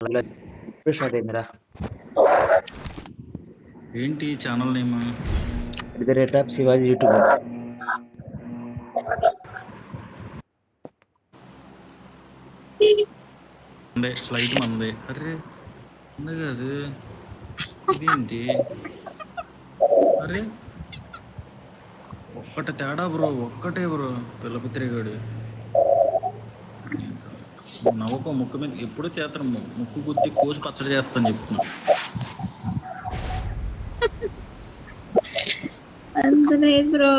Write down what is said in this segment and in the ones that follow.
ఇప్పుడు స్టార్ట్ అయిందిరా. ఏంటి channel name? At the rate of Shivaji YouTube. Flight మందే. అరే ఉంది కాదు, ఇదేంటి? అరే ఒక్కటే తేడా బ్రో, ఒక్కటే బ్రో పిల్లపుత్రిగాడు. నవ్వుకో, ముక్కు మీద ఎప్పుడూ చేస్తాను, ముక్కు గుద్ది కోసి పచ్చడి చేస్తాను చెప్తున్నా. అంత లేదు బ్రో.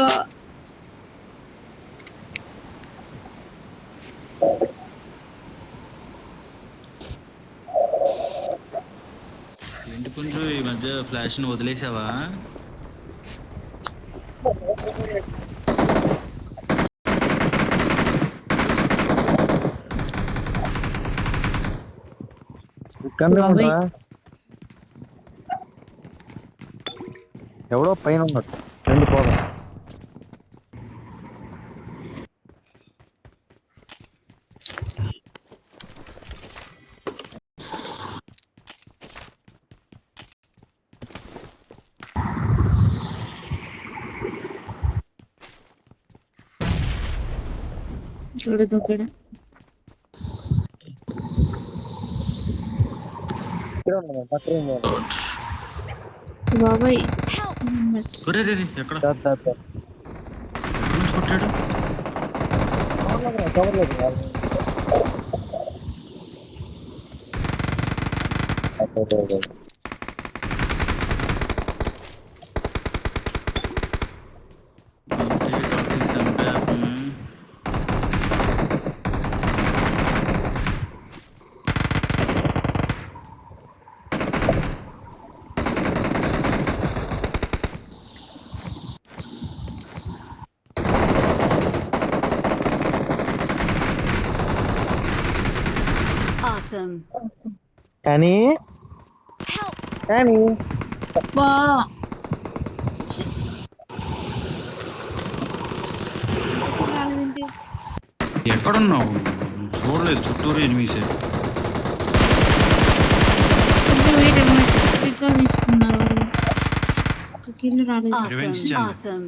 ఏంటి కొంచెం ఈ మధ్య ఫ్లాష్ని వదిలేసావా? ఎవడో పైన ఉన్నట్టు రెండు పోదాం. చూడదు ఇక్కడ బాబాయ్. ఒరే రే ఎక్కడ ఎక్కడ నుంచి కొట్టాడు? Awesome. కానీ కానీ బా ఎక్కడున్నావు? చూడలేదు, చుట్టూరు ఎనిమిసే. Revenge channel. Awesome.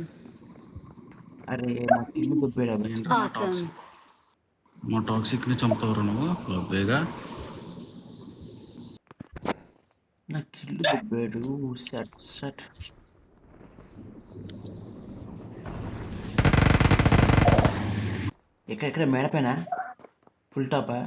అరే నా కిల్లు దుబ్బేడా. Awesome. మా టాక్సిక్ ని చంపుతావు నువ్వు లబ్బేగా. నా కిల్లు దుబ్బేడు. సెట్ సెట్ ఎక్కడ మేడపైన ఫుల్ టాపా?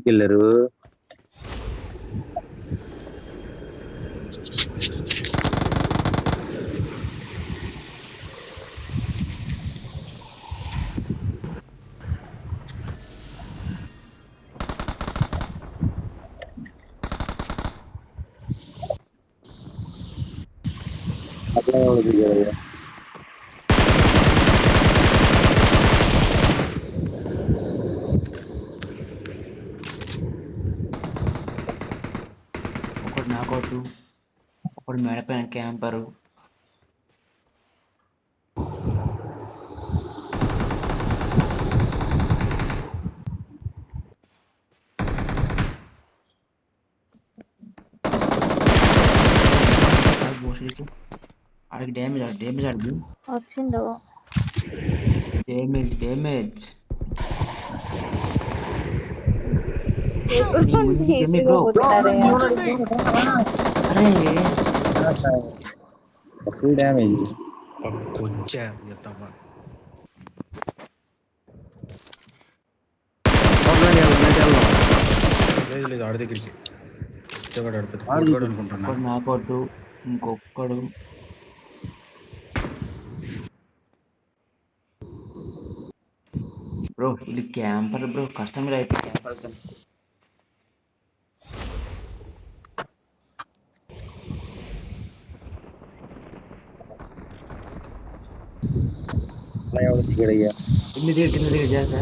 వెళ్ళారు. ఒకడు నాకౌట్, ఒకడు మేడపైన క్యాంపరు. ఆడికి డ్యామేజ్ ఆడి వచ్చిండు. Damage full damage. లేదు ఆడి దగ్గరికి అనుకుంటున్నా. నాకౌట్, ఇంకొక్కడు బ్రో. ఇది క్యాంపర్ బ్రో, కస్టమర్ అయితే క్యాంపర్. కింద దగ్గర చేస్తా.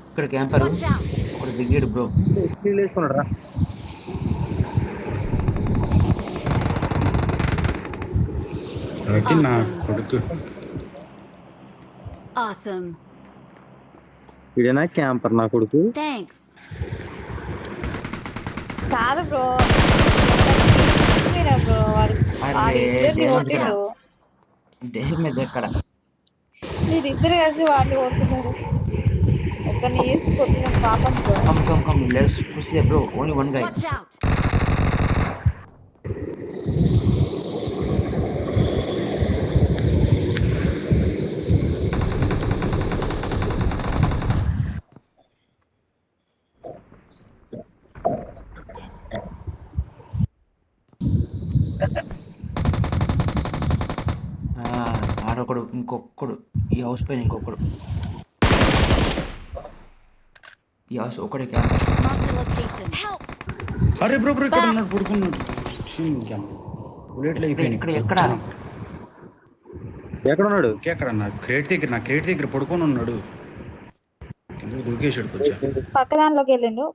ఇక్కడ క్యాంపర్, Watch out. ఒకడు దిగాడు బ్రో. స్టీల్ వేసుకున్నాడు రా. అది నా కొడుకు. Awesome. ఇదేనా క్యాంపర్ నా కొడుకు. Thanks. కాదు బ్రో బ్రో వాడు అరే ఇద్దరిని కొట్టిండు. డ్యామేజ్ ఎక్కడ? మీరిద్దరు కలిసి వాడిని కొడుతున్నారు. ఒకరిని వేసి కొట్టిన పాపం bro. Come. Let's push there, bro. Only one guy. Watch out. ఆడొకడు, ఇంకొకడు ఈ హౌస్ పైన, ఇంకొకడు ఈ హౌస్ ఒకడే camp. Mark the location. Help. అరే బ్రో ఇక్కడ ఉన్నాడు పడుకున్నాడు. బుల్లెట్లు అయిపోయినాయి. ఎక్కడ ఎక్కడ ఉన్నాడు? ఎక్కడ నా క్రేట్ దగ్గర పడుకొని ఉన్నాడు. కింద దూకేశాడు కొంచెం. పక్క దాంట్లోకి వెళ్ళిండు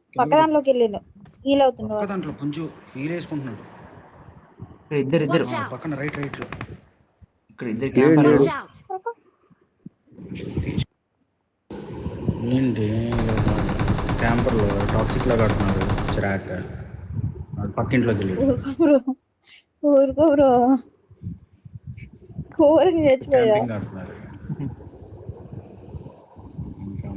హీల్ అవుతుండు. ఒక్క దాంట్లో కొంచెం హీల్ వేసుకుంటున్నాడు. ఇద్దరు Watch out. పక్కన రైట్ లో ఇక్కడ ఇద్దరు క్యాంపర్. Watch out. ఏంటి క్యాంపర్లో టాక్సిక్ లాగా ఆడుతున్నారు. చిరాక్ పక్కింట్లోకి వెళ్ళి ఊరుకో బ్రో కోరికి చచ్చిపోయా. క్యాంపింగ్ ఆడుతున్నారు. ఇంకా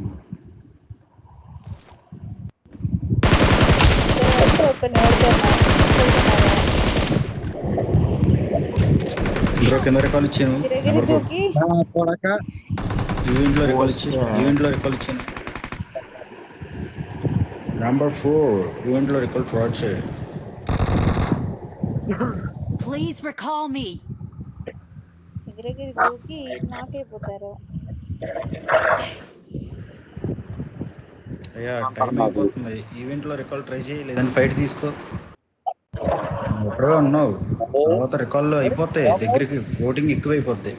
బ్రో కింద రికాల్ ఇచ్చాను. దూకి ఈవెంట్లో రికాల్ ఇచ్చాను. నెంబర్ 4 ఈవెంట్లో రికాల్ ఫ్రాడ్ చేయి. Please recall me. ఎగిరెగిరి దూకి నాకైపోతారు. అయ్యా టైం అయిపోతుంది. ఈవెంట్లో రికాల్ ట్రై చేయి, లేదంటే ఫైట్ తీసుకో. ఎప్పుడో ఉన్నావు, తర్వాత రికాల్లో అయిపోతాయి. దగ్గరికి ఓటింగ్ ఎక్కువైపోద్ది.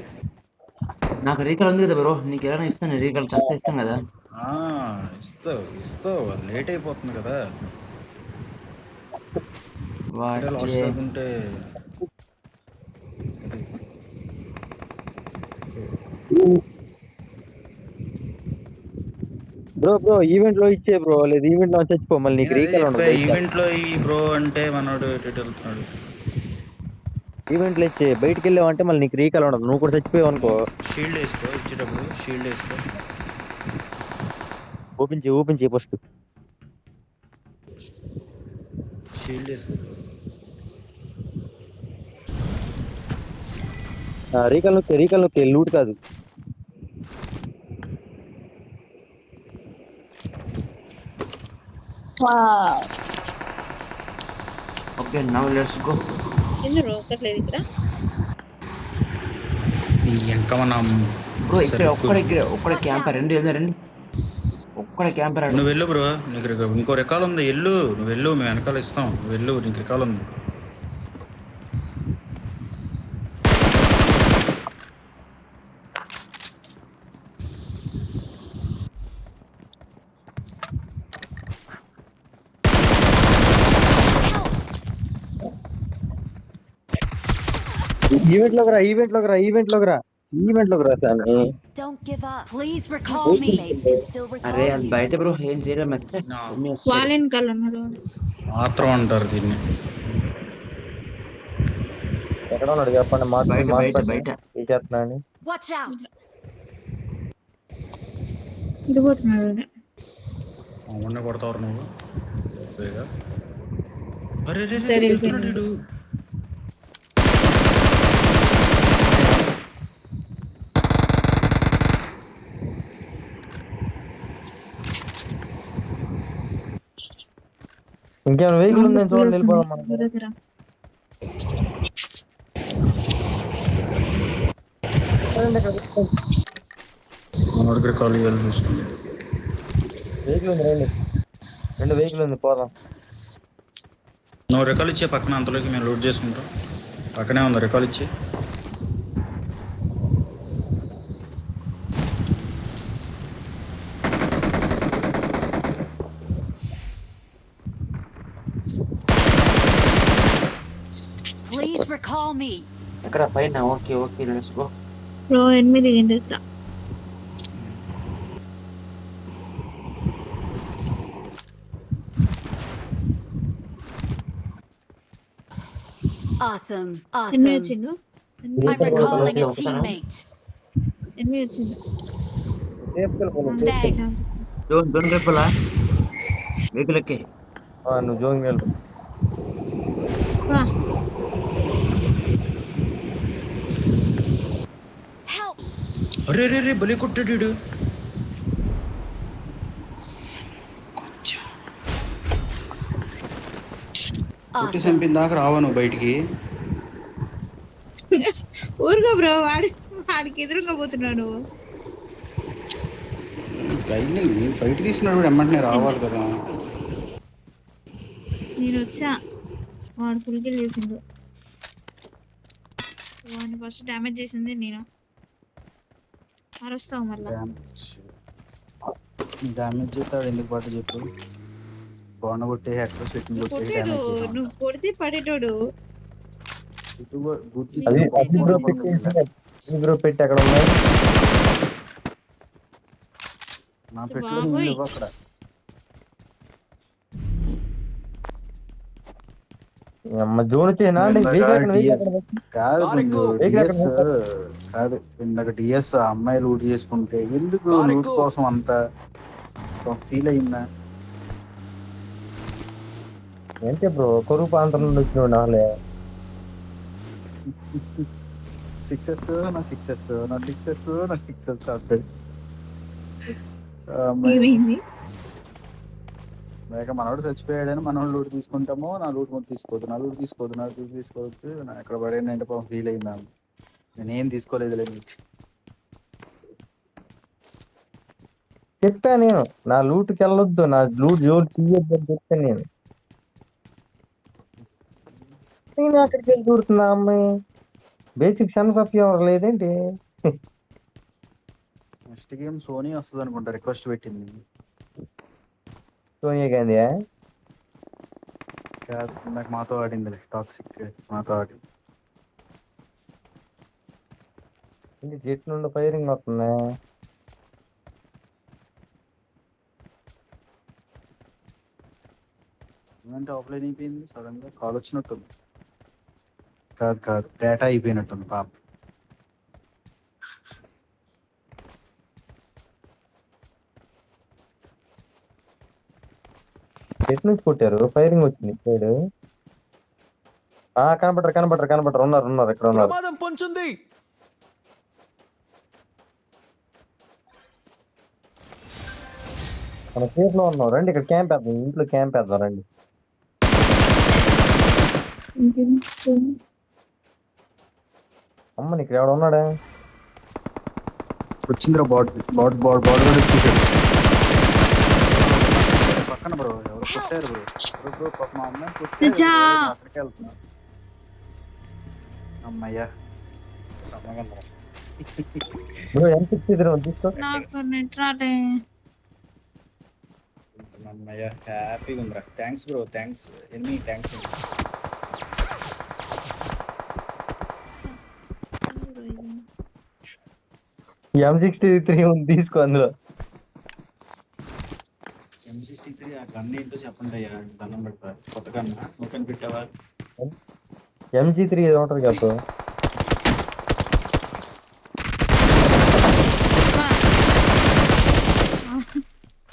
నాకు రీకాల్ ఉంది కదా బ్రో, నీకు ఎలా ఇస్తాను? రీకాల్ చేస్తే ఇస్తాను కదా. ఇస్తావు లేట్ అయిపోతుంది కదా. వాచే ఉంటే బ్రో ఈవెంట్ లో ఇచ్చే బ్రో, లేదు ఈవెంట్ లో చచ్చిపో, మళ్ళీ నీకు రీకాల్ ఉండదు. ఈవెంట్ లో ఈ బ్రో అంటే మనోడు వెళ్తున్నాడు. ఈవెంట్ లో ఇచ్చే, బయటికి వెళ్ళావంటే మళ్ళీ నీకు రీకాల్ ఉండదు. నువ్వు కూడా చచ్చిపోయావు అనుకో. షీల్డ్ వేసుకో, ఇచ్చేటప్పుడు షీల్డ్ వేసుకో. ఓపెన్ చేయి ఫస్ట్. షీల్డ్ వేసుకో. రీకాల్ నొక్కే లూట్ కాదు. Okay now let's go. ఎందుకు రోకట్లేదు ఇక్కడ? ఇంకా మనం బ్రో ఇక్కడ ఒక్కడే క్యాంపర్. రండి ఒక్కడే క్యాంపర్. నువ్వు వెళ్ళు బ్రో, నీకు ఇంకో రికాల్ ఉంది. నువ్వు వెళ్ళు, మేము వెనకాల ఇస్తాం. వెళ్ళు, నీకు రికాల్ ఉంది. ఈవెంట్ లోకి రా సామి. Don't give up. Please recall me. Mates can still అరే recall అది you. బయట బ్రో, ఏం చేయడం వాళ్ళని కలన్నారు. మాత్రం అంటారు దీన్ని. ఎక్కడ ఉన్నాడు చెప్పండి. బయట ఏం చేస్తున్నాను? Watch out. ఇడిపోతున్నాడు. అవునే కొడతావు నువ్వు. అరే సరే, వెళ్తున్నాడు. ఇంకేమైనా వెహికల్ ఉందని చూడండి, వెళ్ళిపోదాం మనం. మన దగ్గర కాల్ ఇవ్వాలి చూసుకోండి. వెహికల్ ఉంది, రెండు వెహికల్ ఉంది, పోదాం. నువ్వు రికాల్ ఇచ్చే పక్కన, అంతలోకి మేము లోడ్ చేసుకుంటాం. పక్కనే ఉంది, రికాల్ ఇచ్చే. recall me. ఎక్కడ పైన? Okay okay let's go. Bro 8 గిండిస్తా. Awesome. 8 Awesome. వచ్చిండు. I'm recalling a teammate. 8 వచ్చిండు. Thanks. జోన్ రేపులా వెహికల్ ఎక్కి. నువ్వు జోన్ వెళ్ళు. Help. అరే రే రే బలి కొట్టాడు వీడు. కొట్టి Awesome. చంపిన దాకా రావా నువ్వు బయటికి? ఊరుకో బ్రో, వాడికి ఎదురుగా పోతున్నాడు. నేను ఫైట్ తీసుకున్నాడు కూడా ఎమ్మంటే రావాలి కదా. నేను వచ్చా, వాడు పులికిల్ చేసిండు. వాడిని ఫస్ట్ డ్యామేజ్ చేసింది నేను. అరుస్తావు మళ్ళా. డ్యామేజ్ చేస్తాడు ఎందుకు పాటు చెప్పు. బాగున్న కొట్టే హెక్టర్ సెట్టింగ్ నువ్వు కొట్టే కొట్టేదు, నువ్వు కొడితే పడేటోడు. బ్రో పెట్టి అక్కడ ఉన్నాయి. నా సో పెట్టులో బాబోయ్. లేవు అక్కడ. అమ్మ జోన్ వచ్చేనా కాదు కాదు ఇందాక డిఎస్ అమ్మాయి లూట్ చేసుకుంటే ఎందుకు లూట్ కోసం అంత ఫీల్ అయిందా? ఏంటి బ్రో కొరువు ప్రాంతం నుండి వచ్చిన నాలే సిక్సెస్ అంటాడు. ఏమైంది? లేక మనోడు చచ్చిపోయాడని మనోడు లూట్ తీసుకుంటామో, నా లూట్ మొత్తం తీసుకోవద్దు, నా లూట్ తీసుకోవద్దు నా ఎక్కడ పడేయండి పాపం ఫీల్ అయిందా? నేనేం తీసుకోలేదు లేదు. చెప్పా నేను నా లూట్కి వెళ్ళొద్దు, నా లూట్ జోలు తీయొద్దు అని చెప్పాను నేను అక్కడికి వెళ్ళి చూడుతున్నా అమ్మాయి. బేసిక్ సన్స్ ఆఫ్ ఎవరు లేదేంటి? నెక్స్ట్ గేమ్ సోనీ వస్తుంది అనుకుంటా, రిక్వెస్ట్ పెట్టింది. సోనియా గాంధీ కాదు నాకు మాతో ఆడిందిలే, టాక్సిక్ మాతో ఆడింది. జెట్ నుండి ఫైరింగ్ వస్తుందా? ఏమంటే ఆఫ్లైన్ అయిపోయింది సడన్ గా, కాల్ వచ్చినట్టుంది. కాదు డేటా అయిపోయినట్టుంది పాప. జెట్ నుంచి కొట్టారు, ఫైరింగ్ వచ్చింది సైడ్. కనబడరు ఉన్నారు ఇక్కడ ఉన్నారు. ప్రమాదం పొంచుంది. మన సేఫ్ లో ఉన్నాం రండి, ఇక్కడ క్యాంప్ వేద్దాం, ఇంట్లో క్యాంప్ వేద్దాం రండి. అమ్మ ఇక్కడ ఎవడ ఉన్నాడా? వచ్చిందిరా బాడ్ కూడా వచ్చేసాడు పక్కన. బ్రో ఎవరు కొట్టారు బ్రో? పాప మా అమ్మాయి కొట్టారు, అక్కడికి వెళ్తున్నా. అమ్మయ్యా సమ్మగా బ్రో M63 తీసుకో. నాకు నెట్ రాలే. అమ్మయ్యా హ్యాపీగా ఉందిరా. థ్యాంక్స్ బ్రో, థ్యాంక్స్ ఎన్ని థ్యాంక్స్. M63 ఉంది తీసుకో. అందులో M63 ఆ గన్ ఏంటో చెప్పండి అయ్యా, దండం పెడతా. కొత్త గన్నా ఓపెన్ పెట్టావా? MG3 ఏదో ఉంటుంది కదా.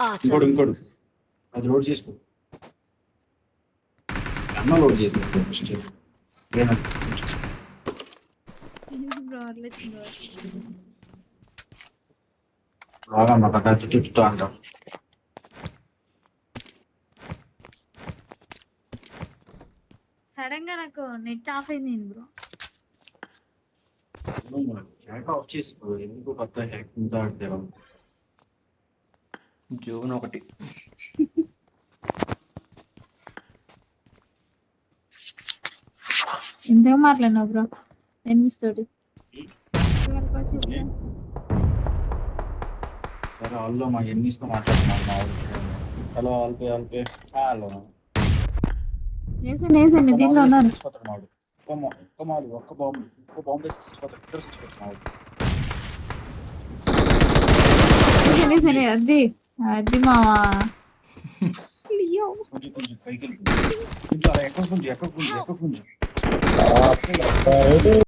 Awesome. ఇంకోడు అది లోడ్ చేసుకో, అమ్మ లోడ్ చేసుకో ఫస్ట్. రాగమ్మ కదా తిట్టుతో అంటాం. సడన్ గా నాకు నెట్ ఆఫ్ అయింది బ్రో. హ్యాక్ ఆఫ్ చేసుకో, ఎందుకు కొత్త హ్యాక్ ఉందా అంటే జోన్ ఒకటి. ఎంతగా మాట్లాడినావు బ్రో ఎనిమిస్తోటి? సరే ఆల్లో మా ఎన్నిస్తో మాట్లాడుతున్నాను మా ఊరికి. హలో ఆల్పే హలో వేసండి దీంట్లో ఉన్నారు. ఒక్క బాంబు వేసి చచ్చిపోతాడు ఇద్దరు చచ్చిపోతున్నారు సరే అది అది మావా అయ్యో కొంచెం పైకి కొంచెం అలా ఎక్కడ కొంచెం